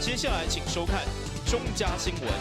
接下来请收看中嘉新闻。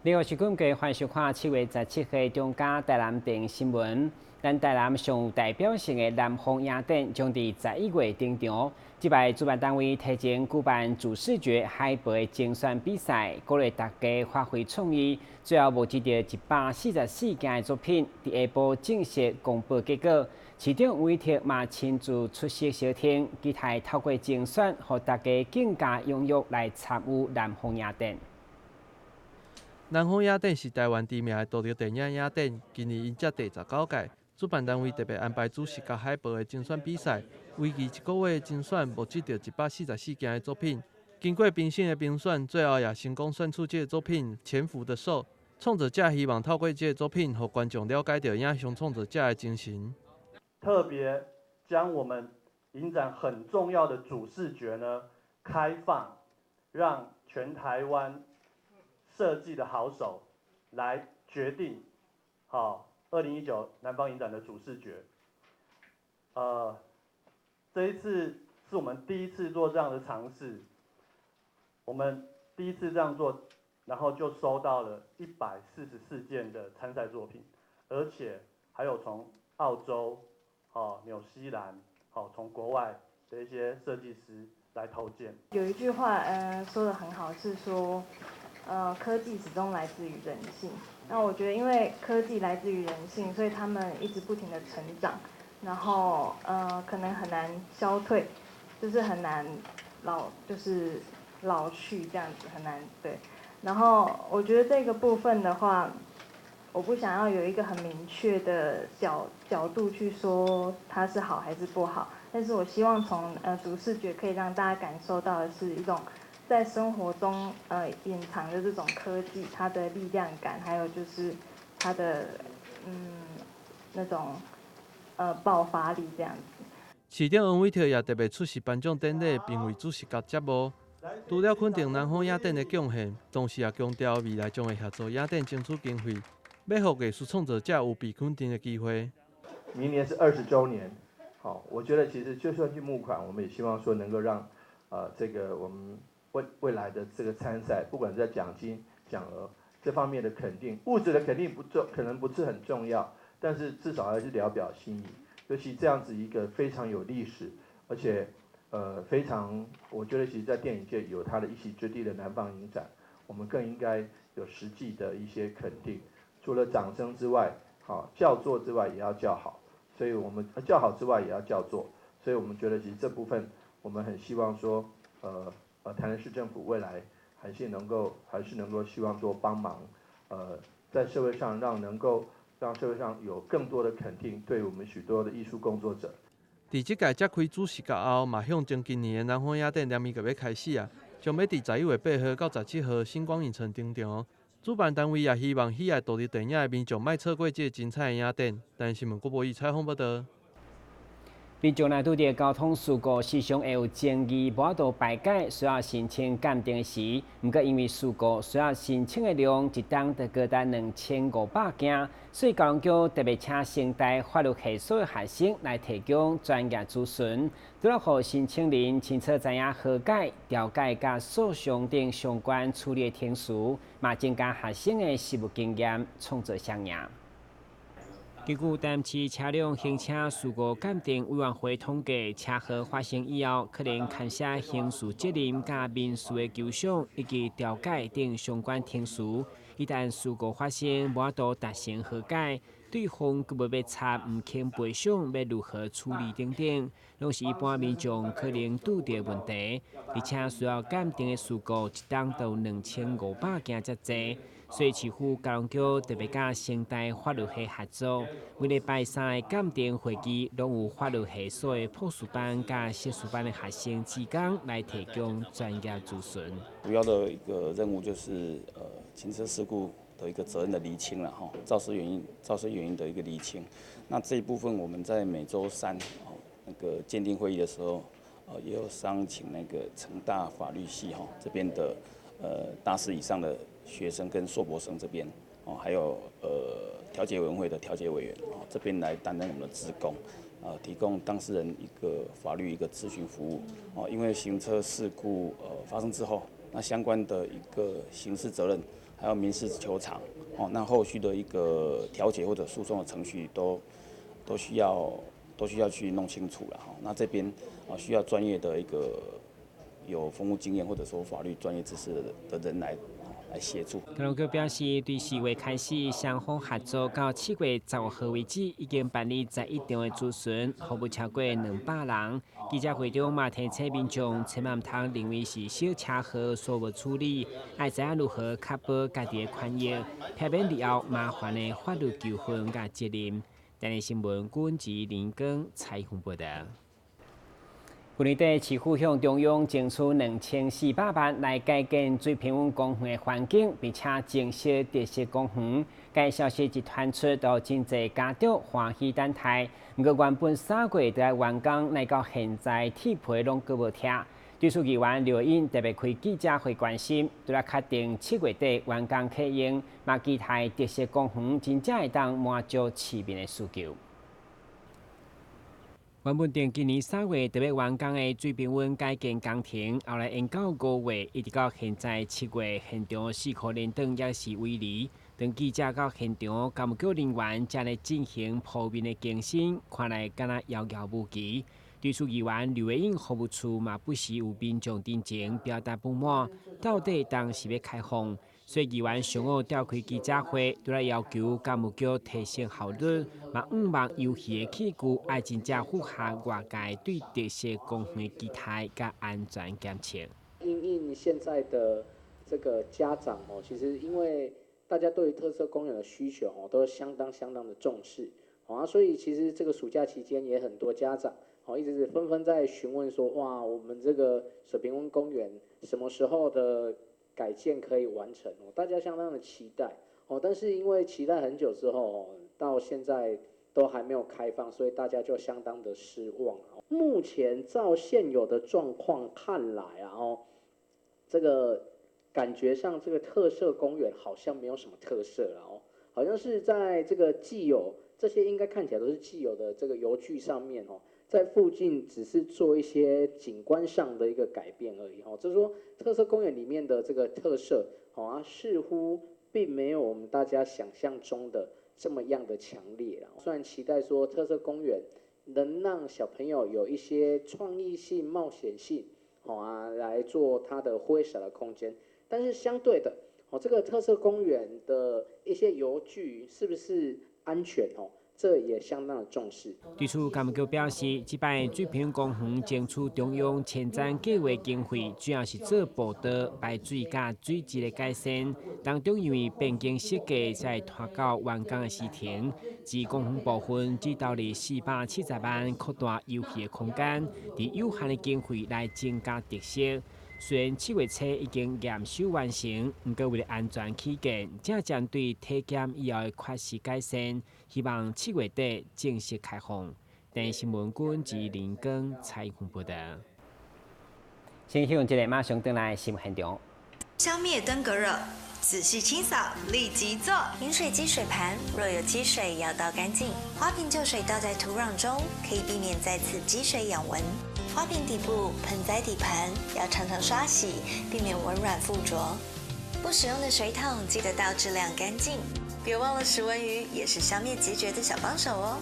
你好，是观众，欢迎收看7月17日中嘉台南电新闻。咱台南上有代表性的南方雅典将伫11月登场。这摆主办单位提前举办主视觉海报的精选比赛，鼓励大家发挥创意。最后募集到144件的作品，伫下晡正式公布结果。市长吴依婷嘛亲自出席小厅，期待透过精选，让大家更加踊跃来参与南方雅典。南方雅典是台湾知名的独立电影雅典，今年因接第19届，主办单位特别安排主视觉海报的精选比赛，为期1个月的精选募集到144件的作品。经过评审的评选，最后也成功选出这个作品《潜伏的兽》。创作者希望透过这个作品，让观众了解到影像创作者的精神。特别将我们影展很重要的主视觉呢开放，让全台湾设计的好手来决定2019南方影展的主视觉。这一次是我们第一次做这样的尝试，我们第一次这样做，然后就收到了144件的参赛作品，而且还有从澳洲、纽西兰、从国外的一些设计师来投件。有一句话，说得很好，是说，科技始终来自于人性。那我觉得，因为科技来自于人性，所以他们一直不停的成长，然后可能很难消退，就是很难老去这样子，很难对。然后我觉得这个部分的话，我不想要有一个很明确的角度去说它是好还是不好，但是我希望从主视觉可以让大家感受到的是一种在生活中隐藏的这种科技，它的力量感，还有就是它的那种爆发力这样子。市长王伟霆也特别出席颁奖典礼，并为主视觉接幕。除了肯定南方雅典的贡献，同时也强调未来将会协助雅典争取经费，要让艺术创作者有被肯定的机会。明年是20周年，我觉得其实就算去募款，我们也希望说能够让这个我们未来的这个参赛，不管在奖金、奖额这方面的肯定，物质的肯定可能不是很重要，但是至少还是聊表心意。尤其这样子一个非常有历史，而且非常，我觉得其实在电影界有它的一席之地的南方影展，我们更应该有实际的一些肯定。除了掌声之外，叫座之外也要叫好，所以我们叫好之外也要叫座，所以我们觉得其实这部分我们很希望说，台南市政府未来还是能够希望多帮忙，在社会上让社会上有更多的肯定，对我们许多的艺术工作者。伫即届揭开主视觉后，嘛向前今年的南方雅典联谊就要开始啊，将要伫11月8号到17号星光影城登场。主办单位也希望喜爱独立电影的民众莫错过这精彩的雅典。台新闻郭博义采访报道。民众若拄到交通事故，时常会有争议，无法度排解，需要申请鉴定时，毋过因为事故需要申请的量一档就高达2500件，所以高雄局特别请成大法律系所的学生来提供专业咨询，除了让申请人清楚知影和解、调解甲诉讼等相关处理的程序，嘛增加学生的实务经验，创造双赢。根据台南市车辆行车事故鉴定委员会统计，车祸发生以后，可能牵涉刑事责任、甲民事的求偿以及调解等相关程序。一旦事故发生，无法度达成和解，对方佮要查唔肯赔偿，要如何处理等等，拢是一般民众可能遇到问题。而且需要鉴定的事故，一档到2500件才济。所以市府交通局特别甲成大法律系合作，每礼拜3的鉴定会议，拢有法律系所的普数班甲硕士班的学生志工来提供专业咨询。主要的一个任务就是轻车事故的一个责任的厘清了哈，肇事原因的一个厘清。那这一部分我们在每周3那个鉴定会议的时候，也有商请那个成大法律系这边的大四以上的学生跟硕博生这边还有调解委员会的调解委员这边来担任我们的志工，提供当事人一个法律一个咨询服务因为行车事故发生之后，那相关的一个刑事责任还有民事求偿那后续的一个调解或者诉讼的程序都需要去弄清楚了那这边需要专业的一个有丰富经验或者说法律专业知识的人来协助。他们表示，对4月开始双方合作到7月15号为止，已经办理11场的咨询，服务超过200人。记者会中嘛提醒民众，千万唔通认为是小车祸所无处理，要知影如何确保家己的权益，避免日后麻烦的法律纠纷甲责任。今日新闻军及林根采访报道。去年底，市府向中央争取2400万来改建水平温公园的环境，并且正式特色公园。该消息一传出，都真侪家长欢喜等待。不过原本3月就要完工，来到现在铁皮拢阁无拆。对此，议员刘英特别开记者会关心，除了确定7月底完工启用，嘛期待特色公园真正会当满足市民的需求。原本定今年3月特别完工的水平温改建工程，后来延到5月，一直到现在7月，现场4颗连灯也是为例。当记者到现场，干务局人员正在进行铺面的更新，看来敢若遥遥无期。对此，议员刘维英服务处嘛不时有民众陈情表达不满，到底当时要开放？所以议员上午召开记者会，除了要求干务局提升效率，嘛希望游戏的器具爱真正符合外界对特色公园的期待甲安全检测。因应现在的这个家长其实因为大家对于特色公园的需求都相当的重视所以其实这个暑假期间也很多家长一直是纷纷在询问说，哇，我们这个水平温公园什么时候的改建可以完成大家相当的期待但是因为期待很久之后到现在都还没有开放，所以大家就相当的失望目前照现有的状况看来这个感觉上这个特色公园好像没有什么特色了好像是在这个既有这些应该看起来都是既有的这个游具上面在附近只是做一些景观上的一个改变而已就是说特色公园里面的这个特色似乎并没有我们大家想象中的这么样的强烈虽然期待说特色公园能让小朋友有一些创意性、冒险性来做它的挥洒的空间，但是相对的这个特色公园的一些游具是不是安全这也相当的重视。对此，干务局表示，这摆水平公园争取中央前瞻计划经费，主要是做步道、排水甲水质的改善。当中因为变更设计，才拖到完工的时停。至公园部分，只投入470万，扩大游戏的空间，以有限的经费来增加特色。虽然7月初已经验收完成，不过为了安全起见，正针对体检以后的确实改善，希望7月底正式开放。电新闻军及林根采访报道。先休息一下，马上回来新闻现场。消灭登革热，仔细清扫，立即做。饮水机水盘若有积水，要倒干净。花瓶旧水倒在土壤中，可以避免再次积水养蚊。花瓶底部、盆栽底盘要常常刷洗，避免蚊卵附着。不使用的水桶记得倒置量干净。别忘了食蚊鱼也是消灭孑孓的小帮手哦。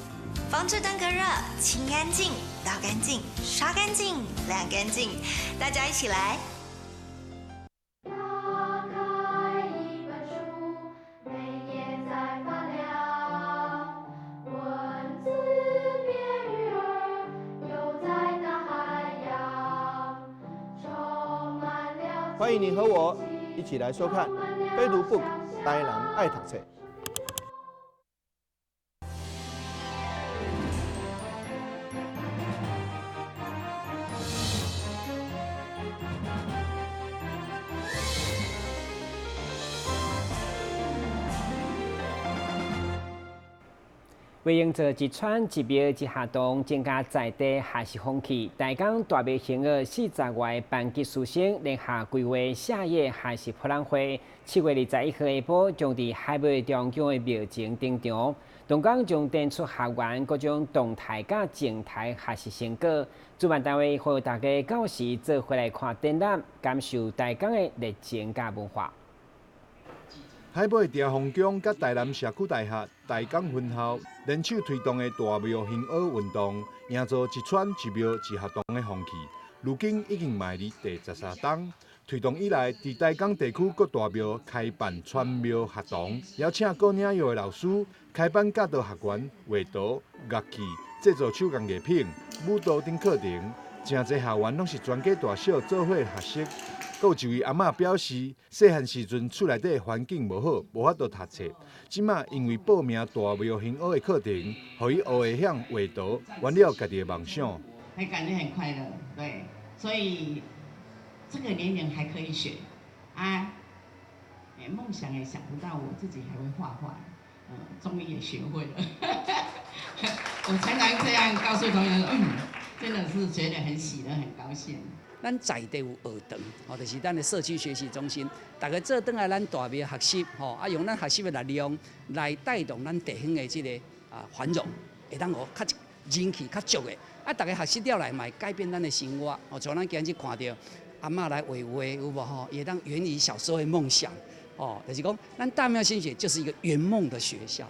防治登革热，清干净、倒干净、刷干净、晾干净，大家一起来。欢迎你和我一起来收看《飞读 Book》台南爱读册。为用做一串一秒一下动，增加在地学习风气。大港大庙形儿40外班级师生联合规划夏夜学习博览会，7月21号下晡将伫海尾中央的庙前登场。同港将展出学员各种动态甲静态学习成果。主办单位呼吁大家到时做回来看展览，感受大港的热情甲文化。海尾地方宫甲台南社区大学大港分校联手推动的大庙形儿运动，营造一串一庙一学堂的风气。如今已经迈入第13冬，推动以来，伫大港地区各大庙开办串庙学堂，邀请各领域的老师开办教导学员画图、乐器、制作手工艺品、舞蹈等课程。真侪学员拢是全家大小做伙学习。有一位阿嬷表示，细汉时阵厝内底环境无好，无法度读册。即马因为报名大庙形儿的课程，互伊学会晓画图，圆了家己的梦想。会感觉很快乐，对，所以这个年龄还可以学啊。梦想也想不到我自己还会画画，终于也学会了。我常常这样告诉同学说，真的是觉得很喜乐，很高兴。咱在地有学堂，就是咱的社区学习中心，大家做转来咱大庙学习，用咱学习的力量来带动咱地方的这个繁荣，会当较人气较足的。大家学习了来，嘛改变咱的生活。像咱今日看到阿嬷来画画，有无也当圆于小时候的梦想。就是讲，咱大庙新学就是一个圆梦的学校。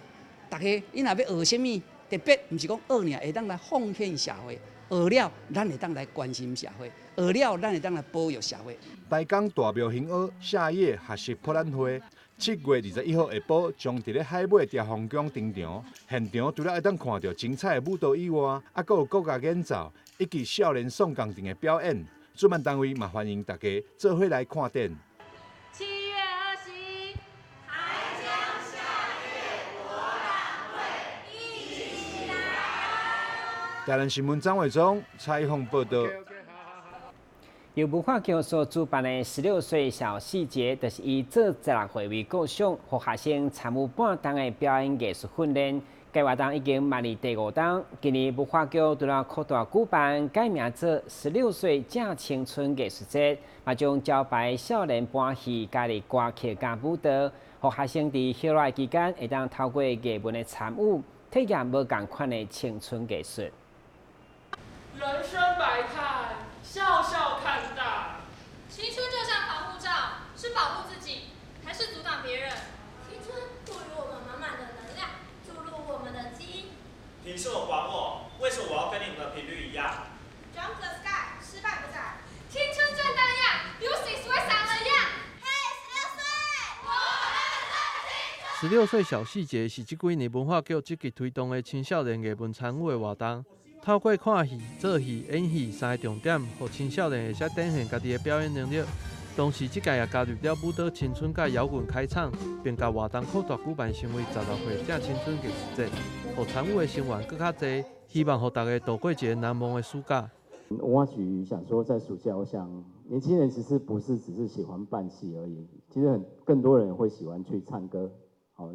大家你若要学什么特别，唔是讲学尔，会当来奉献社会。学了，咱会当来关心社会；学了，咱会当来保育社会。大港大庙形儿夏夜学习博览会，7月21号下晡将伫咧海尾地方宫登场。现场除了会当看到精彩的舞蹈以外，还佫有国家演奏以及少年送钢琴的表演。主办单位嘛欢迎大家做伙来看展。7月20，海江夏夜博览会，一起来！台南新闻张伟忠采访报道。由文化局所主办的16岁小细节，就是以做16岁为构想，和学生参与半冬的表演艺术训练。该活动已经迈入第5冬，今年文化局除了扩大举办改名做16岁正青春艺术节，嘛将招牌少年搬戏加入歌曲加舞蹈，和学生伫休赖期间会当透过艺文的参与，体验无同款的青春艺术。人生百态，笑笑看待。青春就像防护罩，是保护自己，还是阻挡别人？青春赋予我们满满的能量，注入我们的基因。凭什么管我？为什么我要跟你们的频率一样 ？Jump the sky， 失败不在。青春正当样，Lucy 为闪了样。嘿，16岁，我们的青春。16岁小细节是这几年文化局积极推动的青少年艺文参与的活动。透过看戏、做戏、演戏3个重点，让青少年会使展现家己的表演能力。同时，这届也加入了舞蹈青春甲摇滚开场，并甲活动扩大举办成为16岁正青春艺术节，让参与的成员更较多，希望让大家度过一个难忘的暑假。文化局想说，在暑假，我想年轻人其实不是只是喜欢办戏而已，其实更多人会喜欢去唱歌，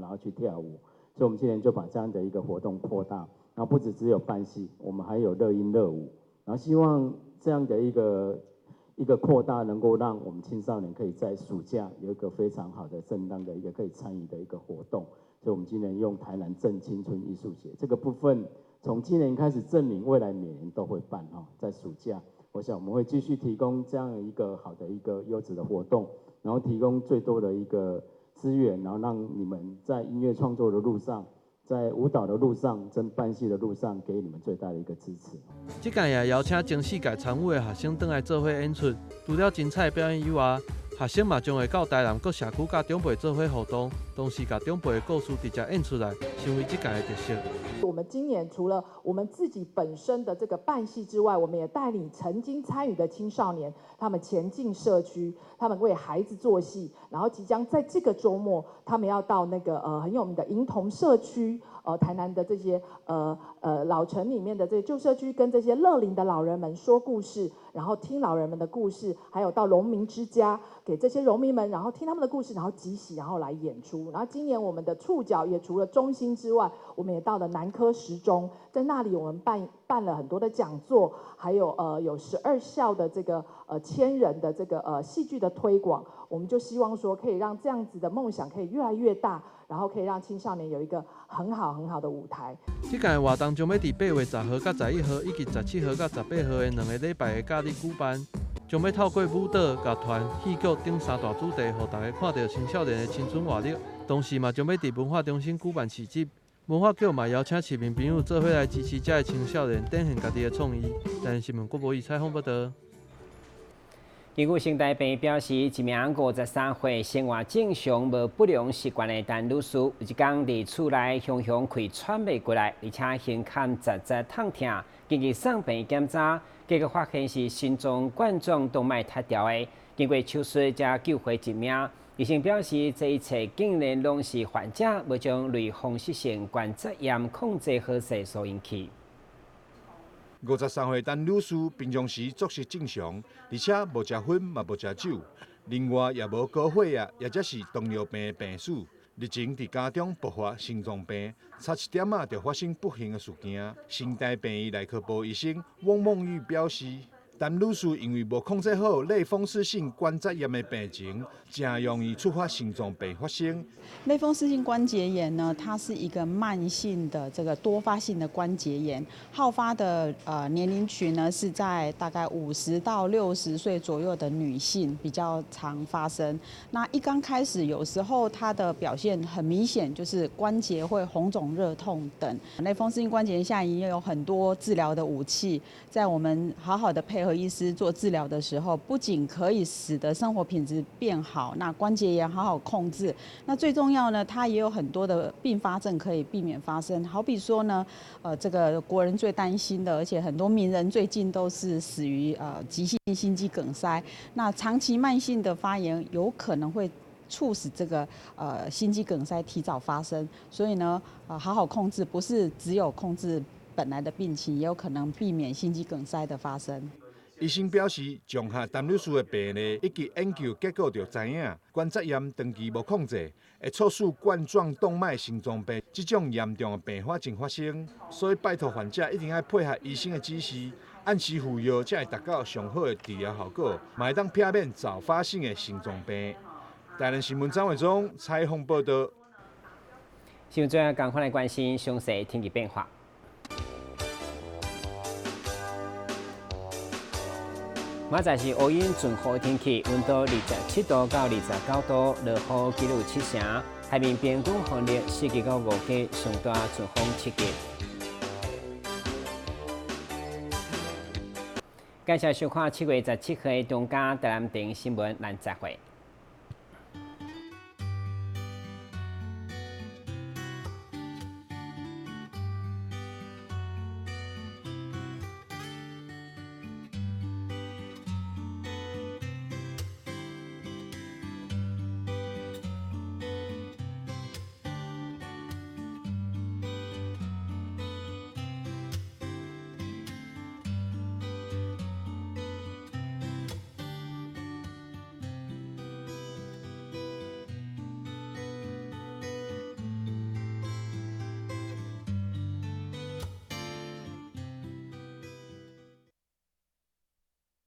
然后去跳舞，所以我们今年就把这样的一个活动扩大。然后不只有办戏，我们还有乐音乐舞，然后希望这样的一个扩大，能够让我们青少年可以在暑假有一个非常好的正当的一个可以参与的一个活动。所以我们今年用台南正青春艺术节这个部分，从今年开始证明未来每年都会办在暑假，我想我们会继续提供这样一个好的一个优质的活动，然后提供最多的一个资源，然后让你们在音乐创作的路上。在舞蹈的路上，跟办戏的路上，给你们最大的一个支持。这届也邀请全世界参与的学生回来做伙演出，除了精彩表演以外，学生嘛将会到台南各社区甲长辈做伙互动，同时甲长辈的故事直接演出来，成为这届的特色。我们今年除了我们自己本身的这个办戏之外，我们也带领曾经参与的青少年，他们前进社区，他们为孩子做戏，然后即将在这个周末，他们要到那个很有名的银同社区台南的这些老城里面的这些旧社区，跟这些乐龄的老人们说故事，然后听老人们的故事，还有到农民之家给这些农民们，然后听他们的故事，然后集喜，然后来演出。然后今年我们的触角也除了中心之外，我们也到了南科10中，在那里我们办了很多的讲座，还有有12校的这个1000人的这个戏剧的推广。我们就希望说，可以让这样子的梦想可以越来越大，然后可以让青少年有一个很好的舞台。这届活动将要伫8月10号到11号，以及17号到18号的2个礼拜的假日举办，将要透过舞蹈、乐团、戏剧等3大主题，让大家看到青少年的青春活力。同时嘛，将要伫文化中心举办市集，文化局嘛邀请市民朋友做伙来支持这些青少年，展现家己的创意。台南新闻郭博义采访报道。根据省台病表示，一名53岁、生活正常、无不良习惯的陈女士，有一天伫厝内雄开喘袂过来，而且胸坎直痛痛，经过送病检查，结果发现是心脏冠状动脉塌掉的，经过手术才救回一命。医生表示，这一切竟然拢是患者无将类风湿性关节炎控制好势所引起。53岁陈女士平常时作息正常，而且无食薰嘛无食酒，另外也无高血压，也则是糖尿病的病史。日前伫家中爆发心脏病，差一点就发生不幸的事件。省台病院内科部医生汪梦玉表示，陈女士因为无控制好类风湿性关节炎的病情，真容易触发心脏病发生。类风湿性关节炎呢，它是一个慢性的这个多发性的关节炎，好发的年龄群呢是在大概50到60岁左右的女性比较常发生。那一刚开始，有时候它的表现很明显，就是关节会红肿、热痛等。类风湿性关节炎现在已经有很多治疗的武器，在我们好好的配合医师做治疗的时候，不仅可以使得生活品质变好，那关节炎好好控制。那最重要呢，它也有很多的并发症可以避免发生。好比说呢，这个国人最担心的，而且很多名人最近都是死于急性心肌梗塞。那长期慢性的发炎有可能会促使这个心肌梗塞提早发生。所以呢，好好控制，不是只有控制本来的病情，也有可能避免心肌梗塞的发生。医生表示，综合陈女士的病例以及研究结果，就知影关节炎长期无控制，会促使冠状动脉心脏病这种严重的并发症发生。所以拜托患者一定要配合医生的指示，按时服药，才会达到上好的治疗效果，嘛会当避免早发性的心脏病。台南新闻张伟忠采访报道。新闻最后赶快来关心详细天气变化。明仔是乌云转雨的天气，温度27度到29度，落雨几率7成。海面边风风力4级到5级，上大阵风7级。感谢收看7月17号的中嘉台南电新闻，咱再会。